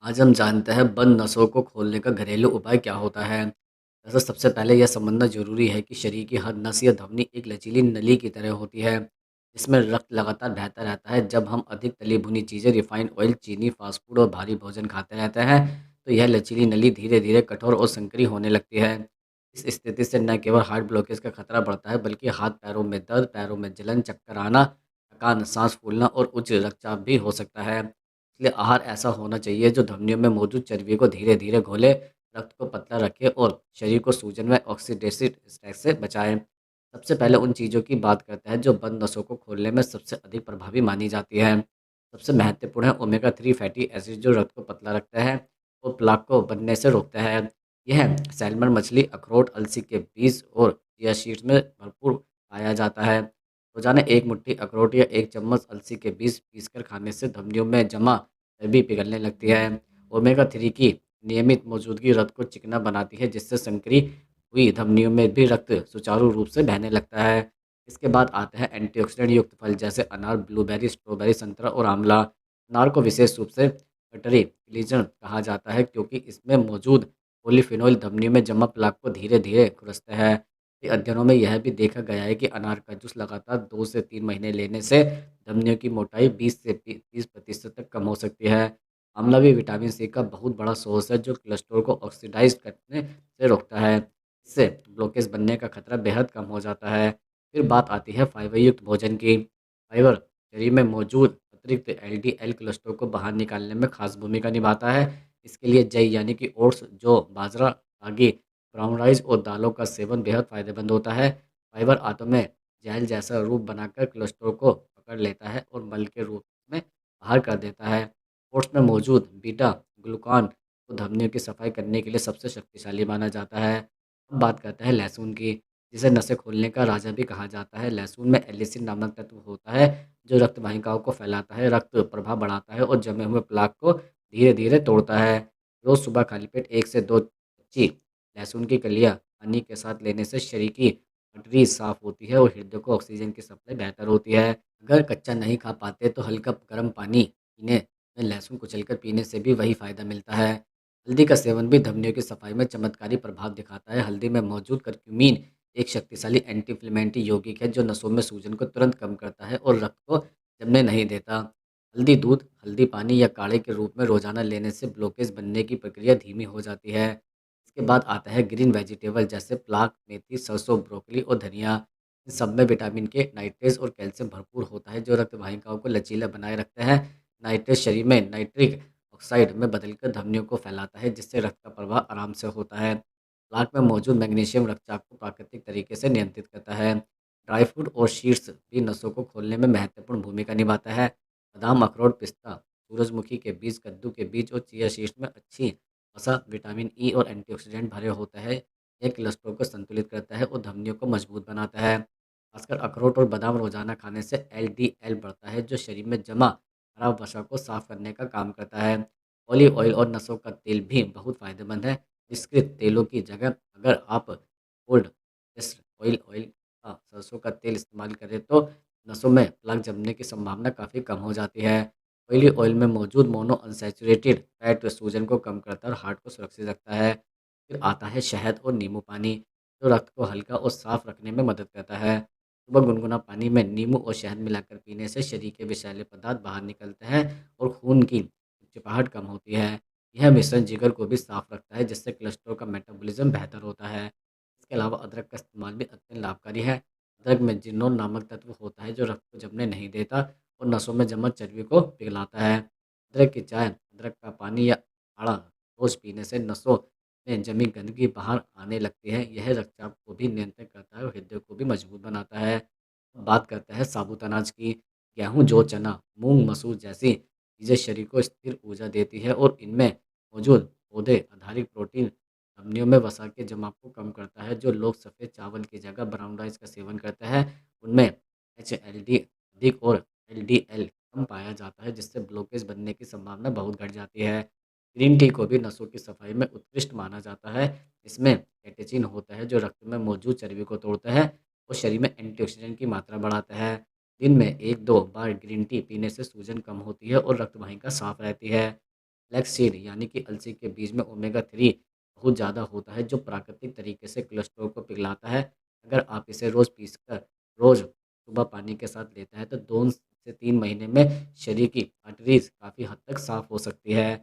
आज हम जानते हैं बंद नसों को खोलने का घरेलू उपाय क्या होता है। वैसे सबसे पहले यह समझना जरूरी है कि शरीर की हर नस या धमनी एक लचीली नली की तरह होती है, जिसमें रक्त लगातार बहता रहता है। जब हम अधिक तली भुनी चीज़ें, रिफाइंड ऑयल, चीनी, फास्ट फूड और भारी भोजन खाते रहते हैं, तो यह लचीली नली धीरे धीरे कठोर और संकरी होने लगती है। इस स्थिति से न केवल हार्ट ब्लॉकेज का खतरा बढ़ता है, बल्कि हाथ पैरों में दर्द, पैरों में जलन, चक्कर आना, थकान, सांस फूलना और उच्च रक्तचाप भी हो सकता है। इसलिए आहार ऐसा होना चाहिए जो धमनियों में मौजूद चर्बी को धीरे धीरे घोले, रक्त को पतला रखे और शरीर को सूजन व ऑक्सीडेटिव स्ट्रेस से बचाए। सबसे पहले उन चीज़ों की बात करते हैं जो बंद नसों को खोलने में सबसे अधिक प्रभावी मानी जाती है। सबसे महत्वपूर्ण है ओमेगा 3 फैटी एसिड, जो रक्त को पतला रखता है और प्लाक को बनने से रोकता है। यह सैल्मन मछली, अखरोट, अलसी के बीज और चिया सीड्स में भरपूर पाया जाता है। रोजाना एक मुट्ठी अखरोट या एक चम्मच अलसी के बीज पीसकर खाने से धमनियों में जमा चर्बी पिघलने लगती है। ओमेगा 3 की नियमित मौजूदगी रक्त को चिकना बनाती है, जिससे संकरी हुई धमनियों में भी रक्त सुचारू रूप से बहने लगता है। इसके बाद आते हैं एंटीऑक्सीडेंट युक्त फल जैसे अनार, ब्लूबेरी, स्ट्रॉबेरी, संतरा और आंवला। अनार को विशेष रूप से कटरी क्लीजन कहा जाता है, क्योंकि इसमें मौजूद पॉलीफिनोल धमनियों में जमा प्लाक को धीरे धीरे खुरसते हैं। कई अध्ययनों में यह भी देखा गया है कि अनार का जूस लगातार 2 से 3 महीने लेने से धमनियों की मोटाई 20 से 30% तक कम हो सकती है। आंवला भी विटामिन सी का बहुत बड़ा सोर्स है, जो कोलेस्ट्रॉल को ऑक्सीडाइज करने से रोकता है। इससे ब्लॉकेज बनने का खतरा बेहद कम हो जाता है। फिर बात आती है फाइबर युक्त भोजन की। फाइबर शरीर में मौजूद अतिरिक्त एलडीएल कोलेस्ट्रॉल को बाहर निकालने में खास भूमिका निभाता है। इसके लिए जई यानी कि ओट्स, जौ, बाजरा, रागी, ब्राउन राइस और दालों का सेवन बेहद फायदेमंद होता है। फाइबर आंतों में जेल जैसा रूप बनाकर कोलेस्ट्रॉल को पकड़ लेता है और मल के रूप में बाहर कर देता है। ओट्स में मौजूद बीटा ग्लूकान को धमनियों की सफाई करने के लिए सबसे शक्तिशाली माना जाता है। अब बात करते हैं लहसुन की, जिसे नसें खोलने का राजा भी कहा जाता है। लहसुन में एलिसिन नामक तत्व होता है, जो रक्त वाहिकाओं को फैलाता है, रक्त प्रवाह बढ़ाता है और जमे हुए प्लाक को धीरे धीरे तोड़ता है। रोज सुबह खाली पेट 1 से 2 कच्ची लहसुन की कलियां पानी के साथ लेने से शरीर की आर्टरी साफ होती है और हृदय को ऑक्सीजन की सप्लाई बेहतर होती है। अगर कच्चा नहीं खा पाते तो हल्का गर्म पानी पीने में लहसुन कुचलकर पीने से भी वही फ़ायदा मिलता है। हल्दी का सेवन भी धमनियों की सफाई में चमत्कारी प्रभाव दिखाता है। हल्दी में मौजूद करक्यूमिन एक शक्तिशाली एंटी इंफ्लेमेटरी यौगिक है, जो नसों में सूजन को तुरंत कम करता है और रक्त को जमने नहीं देता। हल्दी दूध, हल्दी पानी या काढ़े के रूप में रोजाना लेने से ब्लॉकेज बनने की प्रक्रिया धीमी हो जाती है। इसके बाद आता है ग्रीन वेजिटेबल जैसे पालक, मेथी, सरसों, ब्रोकली और धनिया। इन सब में विटामिन के, नाइट्रेज और कैल्शियम भरपूर होता है, जो रक्त वाहिकाओं को लचीला बनाए रखते हैं। नाइट्रेज शरीर में नाइट्रिक ऑक्साइड में बदलकर धमनियों को फैलाता है, जिससे रक्त का प्रवाह आराम से होता है। पालक में मौजूद मैग्नीशियम रक्तचाप को प्राकृतिक तरीके से नियंत्रित करता है। ड्राई फ्रूट और सीड्स भी नसों को खोलने में महत्वपूर्ण भूमिका निभाता है। बादाम, अखरोट, पिस्ता, सूरजमुखी के बीज, कद्दू के बीज और चिया सीड्स में अच्छी वसा, विटामिन ई और एंटीऑक्सीडेंट भरे होता है। यह कोलेस्ट्रॉल को संतुलित करता है और धमनियों को मजबूत बनाता है। खासकर अखरोट और बादाम रोजाना खाने से एलडीएल बढ़ता है, जो शरीर में जमा खराब वसा को साफ करने का काम करता है। ऑलिव ऑयल और नसों का तेल भी बहुत फायदेमंद है। मिश्रित तेलों की जगह अगर आप कोल्ड प्रेस्ड ऑयल ऑयल का सरसों का तेल इस्तेमाल करें तो नसों में प्लाक जमने की संभावना काफ़ी कम हो जाती है। ऑयली ऑयल में मौजूद मोनो अनसैचुरेटेड फैट सूजन को कम करता है और हार्ट को सुरक्षित रखता है। फिर आता है शहद और नींबू पानी, जो रक्त को हल्का और साफ रखने में मदद करता है। सुबह गुनगुना पानी में नींबू और शहद मिलाकर पीने से शरीर के विषैले पदार्थ बाहर निकलते हैं और खून की चिपचिपाहट कम होती है। यह मिश्रण जिगर को भी साफ रखता है, जिससे कोलेस्ट्रॉल का मेटाबॉलिज्म बेहतर होता है। इसके अलावा अदरक का इस्तेमाल भी अत्यंत लाभकारी है। अदरक में जिनोल नामक तत्व होता है, जो रक्त को जमने नहीं देता और नसों में जमा चर्बी को पिघलाता है। अदरक की चाय, अदरक का पानी या काढ़ा रोज पीने से नसों में जमी गंदगी बाहर आने लगती है। यह रक्तचाप को भी नियंत्रित करता है और हृदय को भी मजबूत बनाता है। अब बात करते हैं साबुत अनाज की। गेहूँ, जौ, चना, मूंग, मसूर जैसी चीज़ें शरीर को स्थिर ऊर्जा देती है और इनमें मौजूद पौधे आधारित प्रोटीन धमनियों में वसा के जमाव को कम करता है। जो लोग सफ़ेद चावल की जगह ब्राउन राइस का सेवन करते हैं, उनमें एचएलडी अधिक और एलडीएल कम पाया जाता है, जिससे ब्लॉकेज बनने की संभावना बहुत घट जाती है। ग्रीन टी को भी नसों की सफाई में उत्कृष्ट माना जाता है। इसमें कैटेचिन होता है, जो रक्त में मौजूद चर्बी को तोड़ता है और शरीर में एंटीऑक्सीडेंट की मात्रा बढ़ाता है। दिन में 1-2 बार ग्रीन टी पीने से सूजन कम होती है और रक्त वाहिका साफ रहती है। फ्लैक्ससीड यानी कि अलसी के बीज में ओमेगा 3 बहुत ज़्यादा होता है, जो प्राकृतिक तरीके से कोलेस्ट्रॉल को पिघलाता है। अगर आप इसे रोज़ पीसकर रोज़ सुबह पानी के साथ लेते हैं, तो 2 से 3 महीने में शरीर की आर्टरीज़ काफ़ी हद तक साफ़ हो सकती है।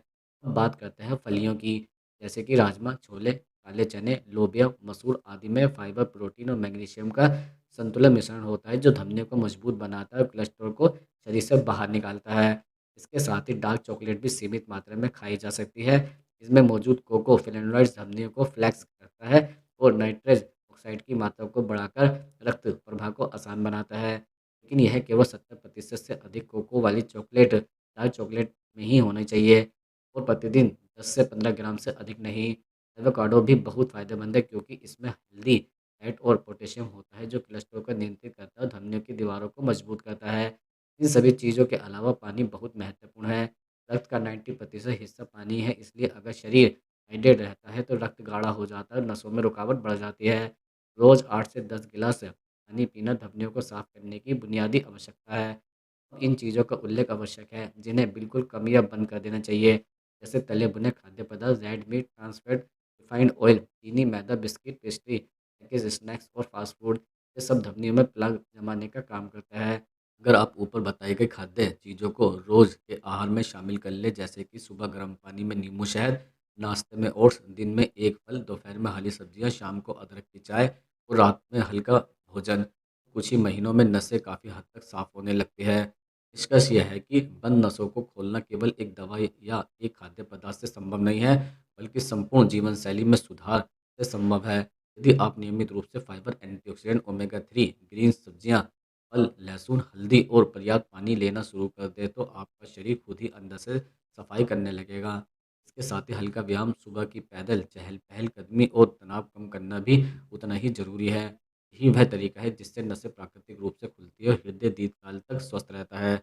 अब बात करते हैं फलियों की, जैसे कि राजमा, छोले, काले चने, लोबिया, मसूर आदि में फाइबर, प्रोटीन और मैग्नीशियम का संतुलित मिश्रण होता है, जो धमनियों को मजबूत बनाता है और कोलेस्ट्रॉल को शरीर से बाहर निकालता है। इसके साथ ही डार्क चॉकलेट भी सीमित मात्रा में खाई जा सकती है। इसमें मौजूद कोको फ्लेवोनॉइड्स धमनियों को फ्लेक्स करता है और नाइट्रस ऑक्साइड की मात्रा को बढ़ाकर रक्त प्रवाह को आसान बनाता है। लेकिन यह केवल 70% से अधिक कोको वाली चॉकलेट डार्क चॉकलेट में ही होनी चाहिए और प्रतिदिन 10 से 15 ग्राम से अधिक नहीं। एवोकाडो भी बहुत फ़ायदेमंद है, क्योंकि इसमें हेल्दी फैट और पोटेशियम होता है, जो कोलेस्ट्रॉल को नियंत्रित करता है और धमनियों की दीवारों को मजबूत करता है। इन सभी चीज़ों के अलावा पानी बहुत महत्वपूर्ण है। रक्त का 90% हिस्सा पानी है, इसलिए अगर शरीर हाइड्रेट रहता है तो रक्त गाढ़ा हो जाता है और नसों में रुकावट बढ़ जाती है। रोज़ 8 से 10 गिलास पानी पीना धमनियों को साफ करने की बुनियादी आवश्यकता है। इन चीज़ों का उल्लेख आवश्यक है, जिन्हें बिल्कुल कम या बंद कर देना चाहिए, जैसे तले भुने खाद्य पदार्थ, red meat, trans fat, refined oil, चीनी, मैदा, बिस्किट, पेस्ट्री, पैकेज स्नैक्स और फास्ट फूड। ये सब धमनियों में प्लग जमाने का काम करता है। अगर आप ऊपर बताई गई खाद्य चीज़ों को रोज़ के आहार में शामिल कर लें, जैसे कि सुबह गर्म पानी में नींबू शहद, नाश्ते में ओट्स, दिन में एक फल, दोपहर में हरी सब्जियां, शाम को अदरक की चाय और रात में हल्का भोजन, कुछ ही महीनों में नसें काफ़ी हद तक साफ होने लगती है। निष्कर्ष यह है कि बंद नसों को खोलना केवल एक दवा या एक खाद्य पदार्थ से संभव नहीं है, बल्कि संपूर्ण जीवन शैली में सुधार से संभव है। यदि आप नियमित रूप से फाइबर, एंटीऑक्सीडेंट, ओमेगा 3, ग्रीन सब्जियां, फल, लहसुन, हल्दी और पर्याप्त पानी लेना शुरू कर दें, तो आपका शरीर खुद ही अंदर से सफाई करने लगेगा। इसके साथ ही हल्का व्यायाम, सुबह की पैदल पहलकदमी और तनाव कम करना भी उतना ही ज़रूरी है। यही वह तरीका है जिससे नसें प्राकृतिक रूप से खुलती है और हृदय दीर्घकाल तक स्वस्थ रहता है।